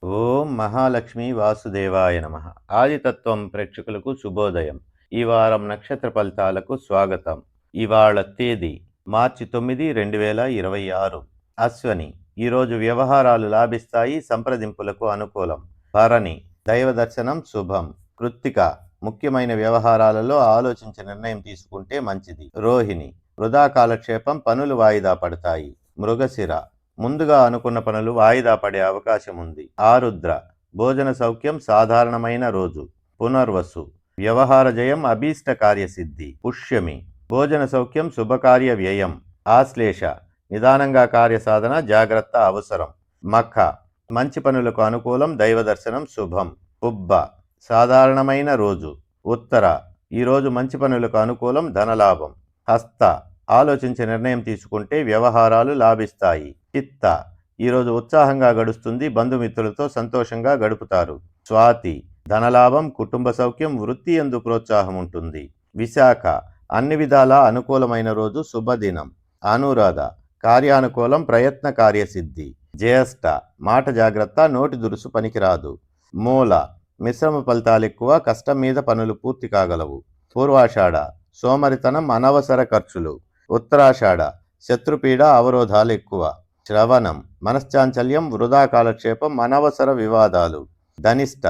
ఓం మహాలక్ష్మి వాసుదేవాయ నమ. ఆదితత్వం ప్రేక్షకులకు శుభోదయం. ఈ వారం నక్షత్ర ఫలితాలకు స్వాగతం. ఇవాళ తేదీ మార్చి 9, 2026. అశ్వని. ఈరోజు వ్యవహారాలు లాభిస్తాయి, సంప్రదింపులకు అనుకూలం. భరణి. దైవ దర్శనం శుభం. కృత్తిక. ముఖ్యమైన వ్యవహారాలలో ఆలోచించి నిర్ణయం తీసుకుంటే మంచిది. రోహిణి. వృధా కాలక్షేపం, పనులు వాయిదా పడతాయి. మృగశిర. ముందుగా అనుకున్న పనులు వాయిదా పడే అవకాశం ఉంది. ఆరుద్ర. భోజన సౌఖ్యం, సాధారణమైన రోజు. పునర్వసు. వ్యవహార జయం, అభీష్ట కార్యసిద్ధి. పుష్యమి. భోజన సౌఖ్యం, శుభకార్య వ్యయం. ఆశ్లేష. నిదానంగా కార్యసాధన, జాగ్రత్త అవసరం. మఖ. మంచి పనులకు అనుకూలం, దైవ దర్శనం శుభం. పుబ్బ. సాధారణమైన రోజు. ఉత్తర. ఈరోజు మంచి పనులకు అనుకూలం, ధనలాభం. హస్త. ఆలోచించి నిర్ణయం తీసుకుంటే వ్యవహారాలు లాభిస్తాయి. చిత్త. ఈరోజు ఉత్సాహంగా గడుస్తుంది, బంధుమిత్రులతో సంతోషంగా గడుపుతారు. స్వాతి. ధనలాభం, కుటుంబ సౌఖ్యం, వృత్తి యందు ప్రోత్సాహం ఉంటుంది. విశాఖ. అన్ని విధాలా అనుకూలమైన రోజు, శుభదినం. అనురాధ. కార్యానుకూలం, ప్రయత్న కార్యసిద్ధి. జ్యేష్ఠ. మాట జాగ్రత్త, నోటి దురుసు పనికిరాదు. మూల. మిశ్రమ ఫలితాలు ఎక్కువ, కష్టం మీద పనులు పూర్తి కాగలవు. పూర్వాషాఢ. సోమరితనం, అనవసర ఖర్చులు. ఉత్తరాషాఢ. శత్రుపీడ, అవరోధాలు ఎక్కువ. శ్రవణం. మనశ్చాంచల్యం, వృధా కాలక్షేపం, అనవసర వివాదాలు. ధనిష్ట.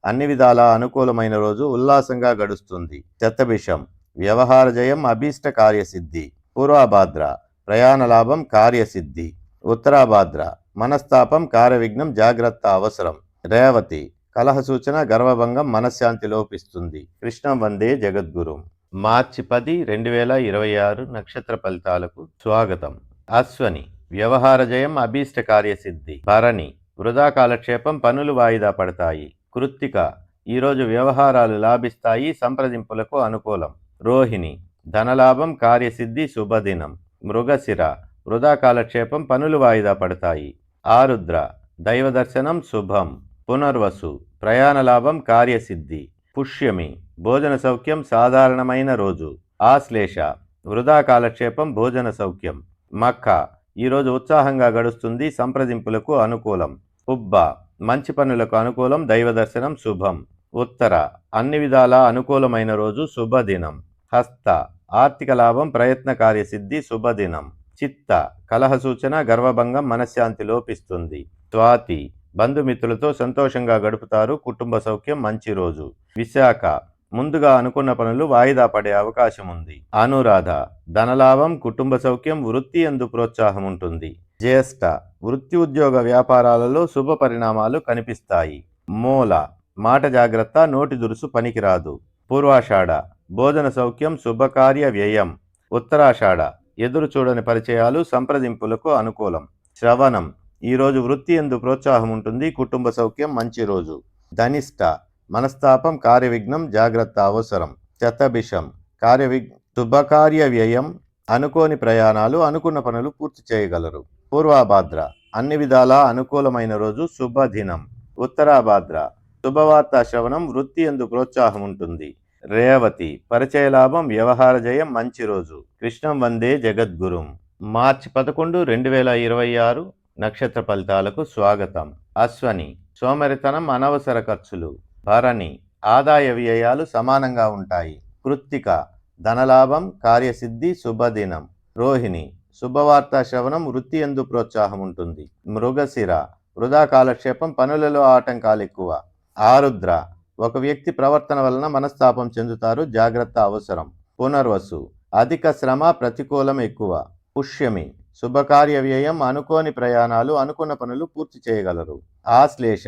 అన్ని విధాలా అనుకూలమైన రోజు, ఉల్లాసంగా గడుస్తుంది. శతభిషం. వ్యవహార జయం, అభీష్ట కార్యసిద్ధి. పూర్వభాద్ర. ప్రయాణ లాభం, కార్యసిద్ధి. ఉత్తరాభాద్ర. మనస్తాపం, కార్యవిఘ్నం, జాగ్రత్త అవసరం. రేవతి. కలహ సూచన, గర్వభంగం, మనశ్శాంతి లోపిస్తుంది. కృష్ణం వందే జగద్గురుం. మార్చి 10, 2026 నక్షత్ర ఫలితాలకు స్వాగతం. అశ్వని. వ్యవహార జయం, అభీష్ట కార్యసిద్ధి. భరణి. వృధా కాలక్షేపం, పనులు వాయిదా పడతాయి. కృత్తిక. ఈరోజు వ్యవహారాలు లాభిస్తాయి, సంప్రదింపులకు అనుకూలం. రోహిణి. ధనలాభం, కార్యసిద్ధి, శుభదినం. మృగశిర. వృధా కాలక్షేపం, పనులు వాయిదా పడతాయి. ఆరుద్ర. దైవ దర్శనం శుభం. పునర్వసు. ప్రయాణ లాభం, కార్యసిద్ధి. పుష్యమి. భోజన సౌఖ్యం, సాధారణమైన రోజు. ఆశ్లేష. వృధా కాలక్షేపం, భోజన సౌఖ్యం. మఖ. ఈరోజు ఉత్సాహంగా గడుస్తుంది, సంప్రదింపులకు అనుకూలం. పుబ్బ. మంచి పనులకు అనుకూలం, దైవ దర్శనం శుభం. ఉత్తర. అన్ని విధాలా అనుకూలమైన రోజు, శుభదినం. హస్త. ఆర్థిక లాభం, ప్రయత్న కార్యసిద్ధి, శుభదినం. చిత్త. కలహ సూచన, గర్వభంగం, మనశ్శాంతి లోపిస్తుంది. స్వాతి. బంధుమిత్రులతో సంతోషంగా గడుపుతారు, కుటుంబ సౌఖ్యం, మంచి రోజు. విశాఖ. ముందుగా అనుకున్న పనులు వాయిదా పడే అవకాశం ఉంది. అనురాధ. ధనలాభం, కుటుంబ సౌఖ్యం, వృత్తి యందు ప్రోత్సాహం ఉంటుంది. జ్యేష్ఠ. వృత్తి ఉద్యోగ వ్యాపారాలలో శుభ పరిణామాలు కనిపిస్తాయి. మూల. మాట జాగ్రత్త, నోటి దురుసు పనికిరాదు. పూర్వాషాఢ. భోజన సౌఖ్యం, శుభకార్య వ్యయం. ఉత్తరాషాఢ. ఎదురు చూడని పరిచయాలు, సంప్రదింపులకు అనుకూలం. శ్రవణం. ఈరోజు వృత్తి యందు ప్రోత్సాహం ఉంటుంది, కుటుంబ సౌఖ్యం, మంచి రోజు. ధనిష్ట. మనస్తాపం, కార్యవిఘ్నం, జాగ్రత్త అవసరం. శతభిషం. శుభకార్య వ్యయం, అనుకోని ప్రయాణాలు, అనుకున్న పనులు పూర్తి చేయగలరు. పూర్వభాద్ర. అన్ని విధాలా అనుకూలమైన రోజు, శుభదినం. ఉత్తరాభాద్ర. శుభవార్త శ్రవణం, వృత్తి యందు ప్రోత్సాహం ఉంటుంది. రేవతి. పరిచయ లాభం, వ్యవహార జయం, మంచి రోజు. కృష్ణం వందే జగద్గురుం. మార్చి 11, 2026 నక్షత్ర ఫలితాలకు స్వాగతం. అశ్వని. సోమరితనం, అనవసర ఖర్చులు. భరణి. ఆదాయ వ్యయాలు సమానంగా ఉంటాయి. కృత్తిక. ధనలాభం, కార్యసిద్ధి, శుభదినం. రోహిణి. శుభవార్త శ్రవణం, వృత్తి యందు ప్రోత్సాహం ఉంటుంది. మృగశిర. వృధా కాలక్షేపం, పనులలో ఆటంకాలు ఎక్కువ. ఆరుద్ర. ఒక వ్యక్తి ప్రవర్తన వలన మనస్తాపం చెందుతారు, జాగ్రత్త అవసరం. పునర్వసు. అధిక శ్రమ, ప్రతికూలం ఎక్కువ. పుష్యమి. శుభకార్య వ్యయం, అనుకోని ప్రయాణాలు, అనుకున్న పనులు పూర్తి చేయగలరు. ఆశ్లేష.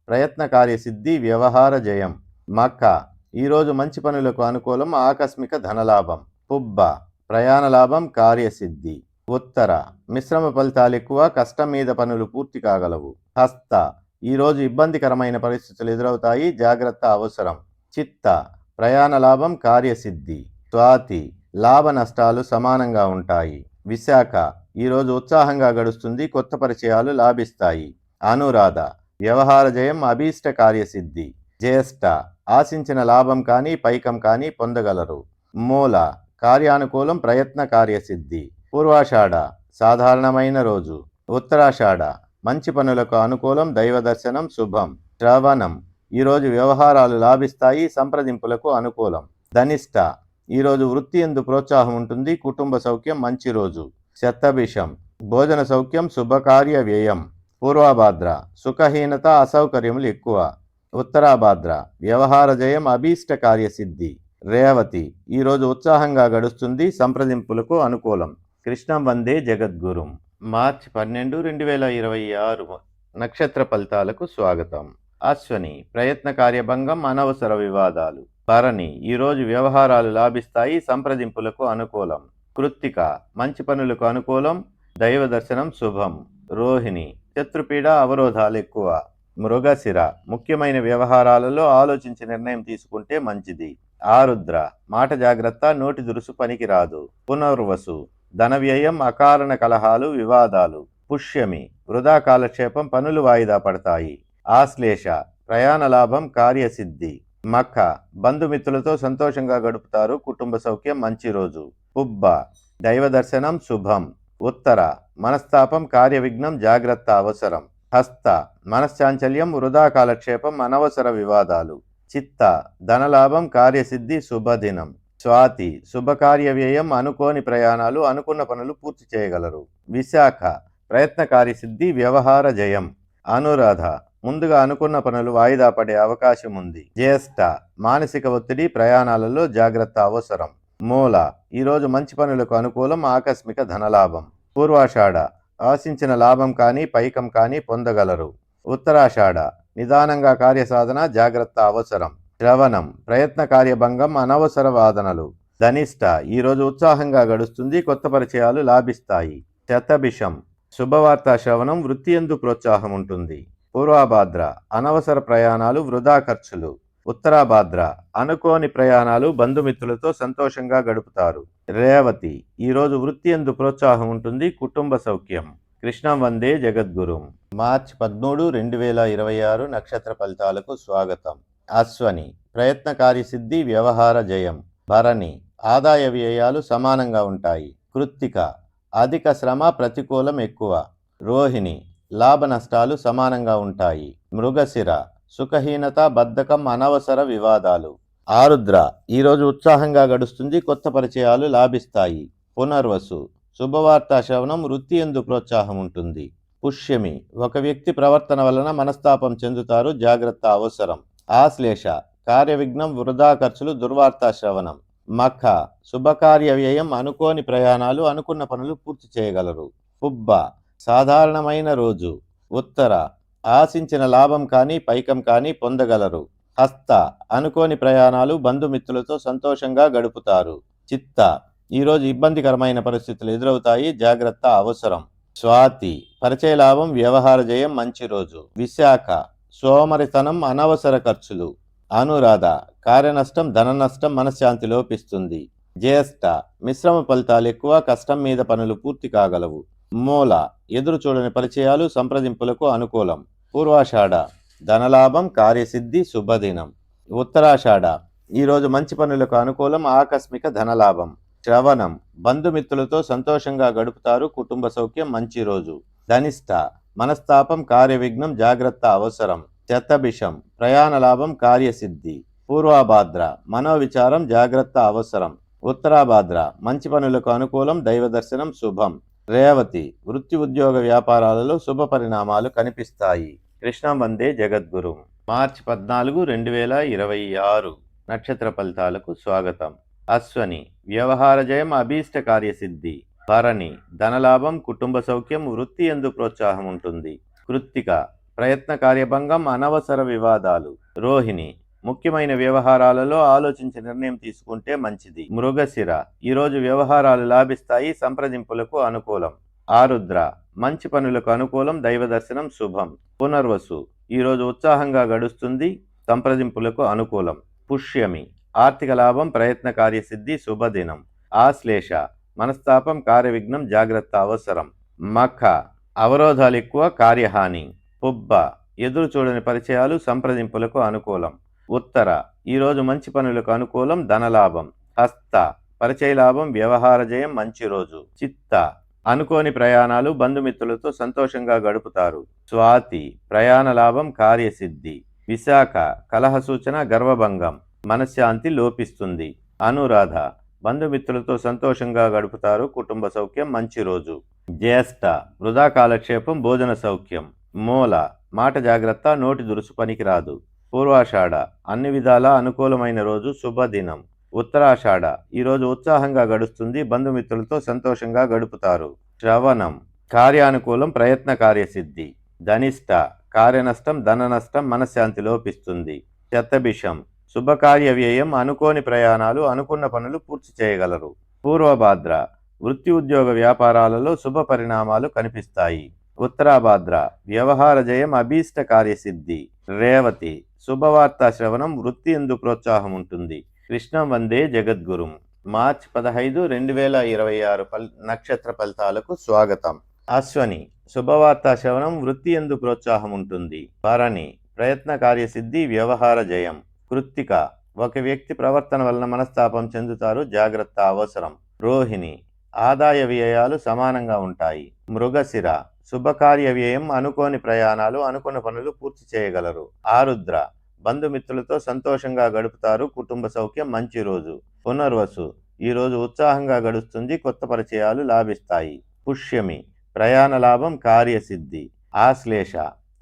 ప్రయత్న కార్యసిద్ధి, వ్యవహార జయం. మఖ. ఈరోజు మంచి పనులకు అనుకూలం, ఆకస్మిక ధనలాభం. పుబ్బ. ప్రయాణ లాభం, కార్యసిద్ధి. ఉత్తర. మిశ్రమ ఫలితాలు ఎక్కువ, కష్టం మీద పనులు పూర్తి కాగలవు. హస్త. ఈరోజు ఇబ్బందికరమైన పరిస్థితులు ఎదురవుతాయి, జాగ్రత్త అవసరం. చిత్త. ప్రయాణ లాభం, కార్యసిద్ధి. స్వాతి. లాభ నష్టాలు సమానంగా ఉంటాయి. విశాఖ. ఈరోజు ఉత్సాహంగా గడుస్తుంది, కొత్త పరిచయాలు లాభిస్తాయి. అనురాధ. వ్యవహార జయం, అభీష్ట కార్యసిద్ధి. జ్యేష్ఠ. ఆశించిన లాభం కానీ పైకం కానీ పొందగలరు. మూల. కార్యానుకూలం, ప్రయత్న కార్యసిద్ధి. పూర్వాషాఢ. సాధారణమైన రోజు. ఉత్తరాషాఢ. మంచి పనులకు అనుకూలం, దైవ దర్శనం శుభం. శ్రవణం, ఈరోజు వ్యవహారాలు లాభిస్తాయి, సంప్రదింపులకు అనుకూలం. ధనిష్ట, ఈరోజు వృత్తి యందు ప్రోత్సాహం ఉంటుంది, కుటుంబ సౌఖ్యం మంచి రోజు. శతభిషం, భోజన సౌఖ్యం, శుభకార్య వ్యయం. పూర్వభాద్ర, సుఖహీనత, అసౌకర్యములు ఎక్కువ. ఉత్తరాభాద్ర, వ్యవహార జయం, అభీష్ట కార్యసిద్ధి. రేవతి, ఈరోజు ఉత్సాహంగా గడుస్తుంది, సంప్రదింపులకు అనుకూలం. కృష్ణం వందే జగద్గురుం. మార్చి 12, 2026 నక్షత్ర ఫలితాలకు స్వాగతం. అశ్వని, ప్రయత్న కార్యభంగం, అనవసర వివాదాలు. భరణి, ఈరోజు వ్యవహారాలు లాభిస్తాయి, సంప్రదింపులకు అనుకూలం. కృత్తిక, మంచి పనులకు అనుకూలం, దైవ దర్శనం శుభం. రోహిణి, శత్రుపీడ, అవరోధాలు ఎక్కువ. మృగశిర, ముఖ్యమైన వ్యవహారాలలో ఆలోచించి నిర్ణయం తీసుకుంటే మంచిది. ఆరుద్ర, మాట జాగ్రత్త, నోటి దురుసు పనికిరాదు. పునర్వసు, ధన వ్యయం, అకారణ కలహాలు, వివాదాలు. పుష్యమి, వృధా కాలక్షేపం, పనులు వాయిదా పడతాయి. ఆశ్లేష, ప్రయాణ లాభం, కార్యసిద్ధి. మఖ, బంధుమిత్రులతో సంతోషంగా గడుపుతారు, కుటుంబ సౌఖ్యం మంచి రోజు. పుబ్బ, దైవ దర్శనం శుభం. ఉత్తర, మనస్తాపం, కార్య విఘ్నం, జాగ్రత్త అవసరం. హస్త, మనశ్చాంచల్యం, వృధా కాలక్షేపం, అనవసర వివాదాలు. చిత్త, ధనలాభం, కార్యసిద్ధి, శుభదినం. స్వాతి, శుభకార్య వ్యయం, అనుకోని ప్రయాణాలు, అనుకున్న పనులు పూర్తి చేయగలరు. విశాఖ, ప్రయత్న కార్యసిద్ధి, వ్యవహార జయం. అనురాధ, ముందుగా అనుకున్న పనులు వాయిదా పడే అవకాశం ఉంది. జ్యేష్ఠ, మానసిక ఒత్తిడి, ప్రయాణాలలో జాగ్రత్త అవసరం. మూల, ఈరోజు మంచి పనులకు అనుకూలం, ఆకస్మిక ధనలాభం. పూర్వాషాఢ, ఆశించిన లాభం కానీ పైకం కానీ పొందగలరు. ఉత్తరాషాఢ, నిదానంగా కార్యసాధన, జాగ్రత్త అవసరం. శ్రవణం, ప్రయత్న కార్యభంగం, అనవసర వాదనలు. ధనిష్ట, ఈరోజు ఉత్సాహంగా గడుస్తుంది, కొత్త పరిచయాలు లాభిస్తాయి. శతభిషం, శుభవార్త శ్రవణం, వృత్తి యందు ప్రోత్సాహం ఉంటుంది. పూర్వభాద్ర, అనవసర ప్రయాణాలు, వృధా ఖర్చులు. ఉత్తరాభాద్ర, అనుకోని ప్రయాణాలు, బంధుమిత్రులతో సంతోషంగా గడుపుతారు. రేవతి, ఈరోజు వృత్తి యందు ప్రోత్సాహం ఉంటుంది, కుటుంబ సౌఖ్యం. కృష్ణం వందే జగద్గురుం. మార్చి 13, 2026 నక్షత్ర ఫలితాలకు స్వాగతం. అశ్వని, ప్రయత్న కార్యసిద్ధి, వ్యవహార జయం. భరణి, ఆదాయ వ్యయాలు సమానంగా ఉంటాయి. కృత్తిక, అధిక శ్రమ, ప్రతికూలం ఎక్కువ. రోహిణి, లాభ నష్టాలు సమానంగా ఉంటాయి. మృగశిర, సుఖహీనత, బద్ధకం, అనవసర వివాదాలు. ఆరుద్ర, ఈరోజు ఉత్సాహంగా గడుస్తుంది, కొత్త పరిచయాలు లాభిస్తాయి. పునర్వసు, శుభవార్త శ్రవణం, వృత్తి యందు ప్రోత్సాహం ఉంటుంది. పుష్యమి, ఒక వ్యక్తి ప్రవర్తన వలన మనస్తాపం చెందుతారు, జాగ్రత్త అవసరం. ఆశ్లేష, కార్య విఘ్నం, వృధా ఖర్చులు, దుర్వార్త శ్రవణం. మఖ, శుభకార్య వ్యయం, అనుకోని ప్రయాణాలు, అనుకున్న పనులు పూర్తి చేయగలరు. పుబ్బ, సాధారణమైన రోజు. ఉత్తర, ఆశించిన లాభం కానీ పైకం కానీ పొందగలరు. హస్త, అనుకోని ప్రయాణాలు, బంధుమిత్రులతో సంతోషంగా గడుపుతారు. చిత్త, ఈరోజు ఇబ్బందికరమైన పరిస్థితులు ఎదురవుతాయి, జాగ్రత్త అవసరం. స్వాతి, పరిచయ లాభం, వ్యవహార జయం మంచి రోజు. విశాఖ, సోమరితనం, అనవసర ఖర్చులు. అనురాధ, కార్యనష్టం, ధన నష్టం, మనశ్శాంతి లోపిస్తుంది. జ్యేష్ఠ, మిశ్రమ ఫలితాలు ఎక్కువ, కష్టం మీద పనులు పూర్తి కాగలవు. మూల, ఎదురు చూడని పరిచయాలు, సంప్రదింపులకు అనుకూలం. పూర్వాషాఢ, ధనలాభం, కార్యసిద్ధి, శుభదినం. ఉత్తరాషాఢ, ఈరోజు మంచి పనులకు అనుకూలం, ఆకస్మిక ధనలాభం. శ్రవణం, బంధుమిత్రులతో సంతోషంగా గడుపుతారు, కుటుంబ సౌఖ్యం మంచి రోజు. ధనిష్ట, మనస్తాపం, కార్య విఘ్నం, జాగ్రత్త అవసరం. శతభిషం, ప్రయాణ లాభం, కార్యసిద్ధి. పూర్వభాద్ర, మనోవిచారం, జాగ్రత్త అవసరం. ఉత్తరాభాద్ర, మంచి పనులకు అనుకూలం, దైవ దర్శనం శుభం. రేవతి, వృత్తి ఉద్యోగ వ్యాపారాలలో శుభ పరిణామాలు కనిపిస్తాయి. కృష్ణం వందే జగద్గురుం. మార్చి 14, 2026 నక్షత్ర ఫలితాలకు స్వాగతం. అశ్వని, వ్యవహార జయం, అభీష్ట కార్యసిద్ధి. భరణి, ధనలాభం, కుటుంబ సౌఖ్యం, వృత్తి యందు ప్రోత్సాహం ఉంటుంది. కృత్తిక, ప్రయత్న కార్యభంగం, అనవసర వివాదాలు. రోహిణి, ముఖ్యమైన వ్యవహారాలలో ఆలోచించి నిర్ణయం తీసుకుంటే మంచిది. మృగశిర, ఈరోజు వ్యవహారాలు లాభిస్తాయి, సంప్రదింపులకు అనుకూలం. ఆరుద్ర, మంచి పనులకు అనుకూలం, దైవ దర్శనం శుభం. పునర్వసు, ఈరోజు ఉత్సాహంగా గడుస్తుంది, సంప్రదింపులకు అనుకూలం. పుష్యమి, ఆర్థిక లాభం, ప్రయత్న కార్యసిద్ధి, శుభదినం. ఆశ్లేష, మనస్తాపం, కార్య విఘ్నం, జాగ్రత్త అవసరం. మఖ, అవరోధాలు ఎక్కువ, కార్యహాని. పుబ్బ, ఎదురు చూడని పరిచయాలు, సంప్రదింపులకు అనుకూలం. ఉత్తర, ఈరోజు మంచి పనులకు అనుకూలం, ధనలాభం. హస్త, పరిచయ లాభం, వ్యవహార జయం మంచి రోజు. చిత్త, అనుకోని ప్రయాణాలు, బంధుమిత్రులతో సంతోషంగా గడుపుతారు. స్వాతి ప్రయాణ లాభం, కార్యసిద్ధి. విశాఖ కలహ సూచన, గర్వభంగం, మనశ్శాంతి లోపిస్తుంది. అనురాధ బంధుమిత్రులతో సంతోషంగా గడుపుతారు, కుటుంబ సౌఖ్యం, మంచి రోజు. జ్యేష్ఠ వృధా కాలక్షేపం, భోజన సౌఖ్యం. మూల మాట జాగ్రత్త, నోటి దురుసు పనికిరాదు. పూర్వాషాఢ అన్ని విధాలా అనుకూలమైన రోజు, శుభదినం. ఉత్తరాషాఢ ఈరోజు ఉత్సాహంగా గడుస్తుంది, బంధుమిత్రులతో సంతోషంగా గడుపుతారు. శ్రవణం కార్యానుకూలం, ప్రయత్న కార్యసిద్ధి. ధనిష్ట కార్యనష్టం, ధన నష్టం, మనశ్శాంతి లోపిస్తుంది. శతభిషం శుభకార్య వ్యయం, అనుకోని ప్రయాణాలు, అనుకున్న పనులు పూర్తి చేయగలరు. పూర్వభాద్ర వృత్తి ఉద్యోగ వ్యాపారాలలో శుభ పరిణామాలు కనిపిస్తాయి. ఉత్తరాభాద్ర వ్యవహార జయం, అభీష్ట కార్యసిద్ధి. రేవతి శుభవార్తా శ్రవణం, వృత్తి ఎందు ప్రోత్సాహం ఉంటుంది. కృష్ణం వందే జగద్గురుం. మార్చి 15, 2026 నక్షత్ర ఫలితాలకు స్వాగతం. అశ్వని శుభవార్తా శ్రవణం, వృత్తి ఎందు ప్రోత్సాహం ఉంటుంది. భరణి ప్రయత్న కార్యసిద్ధి, వ్యవహార జయం. కృత్తిక ఒక వ్యక్తి ప్రవర్తన వలన మనస్తాపం చెందుతారు, జాగ్రత్త అవసరం. రోహిణి ఆదాయ వ్యయాలు సమానంగా ఉంటాయి. మృగశిర శుభకార్య వ్యయం, అనుకోని ప్రయాణాలు, అనుకున్న పనులు పూర్తి చేయగలరు. ఆరుద్ర బంధుమిత్రులతో సంతోషంగా గడుపుతారు, కుటుంబ సౌఖ్యం, మంచి రోజు. పునర్వసు ఈరోజు ఉత్సాహంగా గడుస్తుంది, కొత్త పరిచయాలు లాభిస్తాయి. పుష్యమి ప్రయాణ లాభం, కార్యసిద్ధి. ఆశ్లేష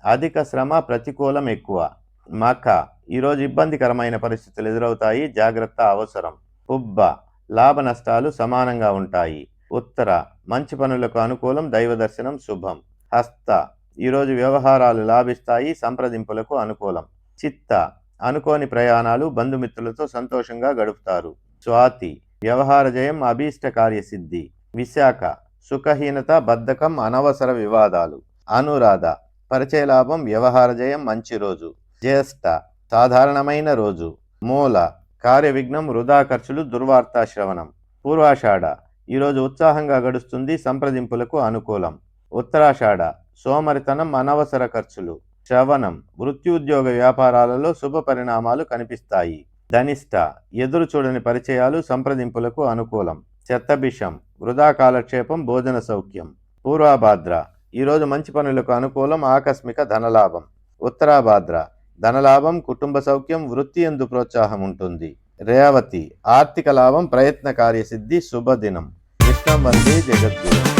అధిక శ్రమ, ప్రతికూలం ఎక్కువ. మఖ ఈరోజు ఇబ్బందికరమైన పరిస్థితులు ఎదురవుతాయి, జాగ్రత్త అవసరం. పుబ్బ లాభ నష్టాలు సమానంగా ఉంటాయి. ఉత్తర మంచి పనులకు అనుకూలం, దైవ దర్శనం శుభం. హస్త ఈరోజు వ్యవహారాలు లాభిస్తాయి, సంప్రదింపులకు అనుకూలం. చిత్త అనుకోని ప్రయాణాలు, బంధుమిత్రులతో సంతోషంగా గడుపుతారు. స్వాతి వ్యవహార జయం, అభీష్ట కార్యసిద్ధి. విశాఖ సుఖహీనత, బద్ధకం, అనవసర వివాదాలు. అనురాధ పరిచయ లాభం, వ్యవహార జయం, మంచి రోజు. జ్యేష్ఠ సాధారణమైన రోజు. మూల కార్య విఘ్నం, వృధా ఖర్చులు, దుర్వార్తా శ్రవణం. పూర్వాషాఢ ఈరోజు ఉత్సాహంగా గడుస్తుంది, సంప్రదింపులకు అనుకూలం. ఉత్తరాషాఢ సోమరితనం, అనవసర ఖర్చులు. శ్రవణం వృత్తి ఉద్యోగ వ్యాపారాలలో శుభ పరిణామాలు కనిపిస్తాయి. ధనిష్ట ఎదురు చూడని పరిచయాలు, సంప్రదింపులకు అనుకూలం. శతభిషం వృధా కాలక్షేపం, భోజన సౌఖ్యం. పూర్వభాద్ర ఈరోజు మంచి పనులకు అనుకూలం, ఆకస్మిక ధనలాభం. ఉత్తరాభాద్ర ధనలాభం, కుటుంబ సౌఖ్యం, వృత్తి ఎందు ప్రోత్సాహం ఉంటుంది. రేవతి ఆర్థిక లాభం, ప్రయత్న కార్యసిద్ధి, శుభదినం. కృష్ణం వందే జగద్గురు.